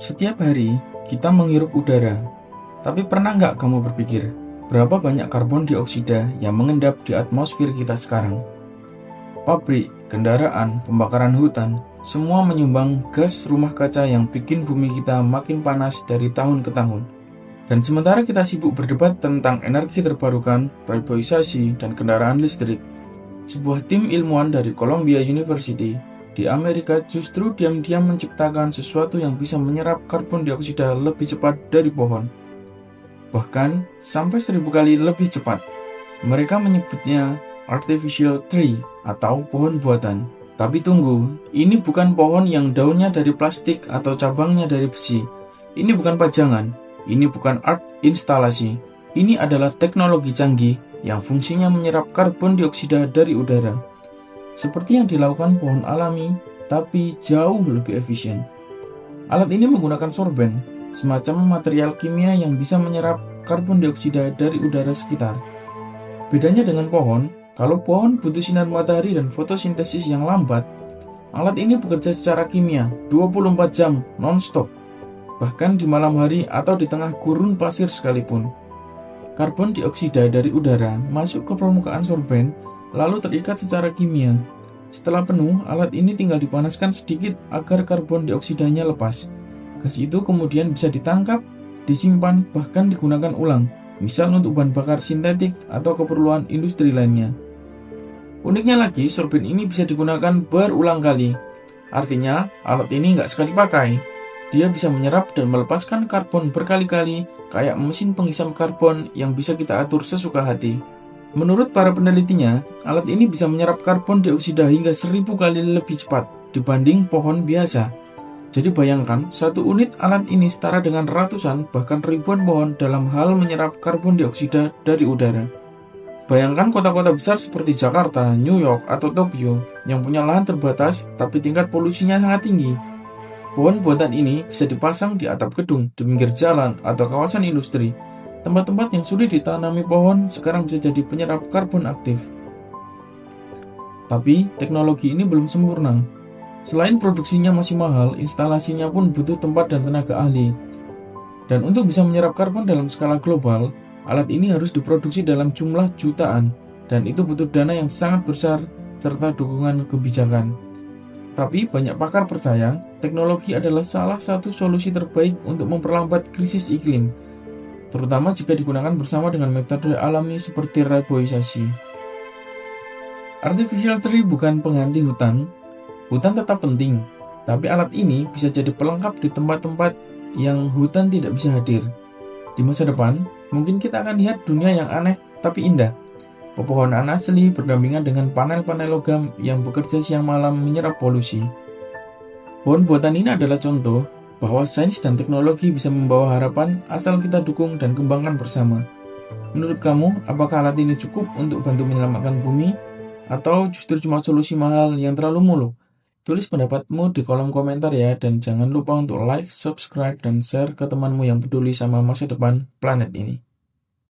Setiap hari, kita menghirup udara. Tapi pernah nggak kamu berpikir, berapa banyak karbon dioksida yang mengendap di atmosfer kita sekarang? Pabrik, kendaraan, pembakaran hutan, semua menyumbang gas rumah kaca yang bikin bumi kita makin panas dari tahun ke tahun. Dan sementara kita sibuk berdebat tentang energi terbarukan, reboisasi, dan kendaraan listrik, sebuah tim ilmuwan dari Columbia University di Amerika justru diam-diam menciptakan sesuatu yang bisa menyerap karbon dioksida lebih cepat dari pohon. Bahkan sampai 1000 kali lebih cepat. Mereka menyebutnya artificial tree atau pohon buatan. Tapi tunggu, ini bukan pohon yang daunnya dari plastik atau cabangnya dari besi. Ini bukan pajangan, ini bukan art instalasi. Ini adalah teknologi canggih yang fungsinya menyerap karbon dioksida dari udara. Seperti yang dilakukan pohon alami, tapi jauh lebih efisien. Alat ini menggunakan sorben, semacam material kimia yang bisa menyerap karbon dioksida dari udara sekitar. Bedanya dengan pohon, kalau pohon butuh sinar matahari dan fotosintesis yang lambat, alat ini bekerja secara kimia 24 jam non-stop, bahkan di malam hari atau di tengah gurun pasir sekalipun. Karbon dioksida dari udara masuk ke permukaan sorben, lalu terikat secara kimia. Setelah penuh, alat ini tinggal dipanaskan sedikit agar karbon dioksidanya lepas. Gas itu kemudian bisa ditangkap, disimpan, bahkan digunakan ulang, misal untuk bahan bakar sintetik atau keperluan industri lainnya. Uniknya lagi, sorben ini bisa digunakan berulang kali. Artinya, alat ini nggak sekali pakai. Dia bisa menyerap dan melepaskan karbon berkali-kali, kayak mesin penghisap karbon yang bisa kita atur sesuka hati. Menurut para penelitinya, alat ini bisa menyerap karbon dioksida hingga 1000 kali lebih cepat dibanding pohon biasa. Jadi bayangkan, satu unit alat ini setara dengan ratusan bahkan ribuan pohon dalam hal menyerap karbon dioksida dari udara. Bayangkan kota-kota besar seperti Jakarta, New York, atau Tokyo yang punya lahan terbatas tapi tingkat polusinya sangat tinggi. Pohon buatan ini bisa dipasang di atap gedung, di pinggir jalan, atau kawasan industri. Tempat-tempat yang sulit ditanami pohon sekarang bisa jadi penyerap karbon aktif. Tapi, teknologi ini belum sempurna. Selain produksinya masih mahal, instalasinya pun butuh tempat dan tenaga ahli. Dan untuk bisa menyerap karbon dalam skala global, alat ini harus diproduksi dalam jumlah jutaan, dan itu butuh dana yang sangat besar serta dukungan kebijakan. Tapi banyak pakar percaya, teknologi adalah salah satu solusi terbaik untuk memperlambat krisis iklim, terutama jika digunakan bersama dengan metode alami seperti reboisasi. Artificial tree bukan pengganti hutan. Hutan tetap penting, tapi alat ini bisa jadi pelengkap di tempat-tempat yang hutan tidak bisa hadir. Di masa depan, mungkin kita akan lihat dunia yang aneh tapi indah. Pepohonan asli berdampingan dengan panel-panel logam yang bekerja siang malam menyerap polusi. Pohon buatan ini adalah contoh bahwa sains dan teknologi bisa membawa harapan asal kita dukung dan kembangkan bersama. Menurut kamu, apakah alat ini cukup untuk bantu menyelamatkan bumi? Atau justru cuma solusi mahal yang terlalu muluk? Tulis pendapatmu di kolom komentar ya, dan jangan lupa untuk like, subscribe, dan share ke temanmu yang peduli sama masa depan planet ini.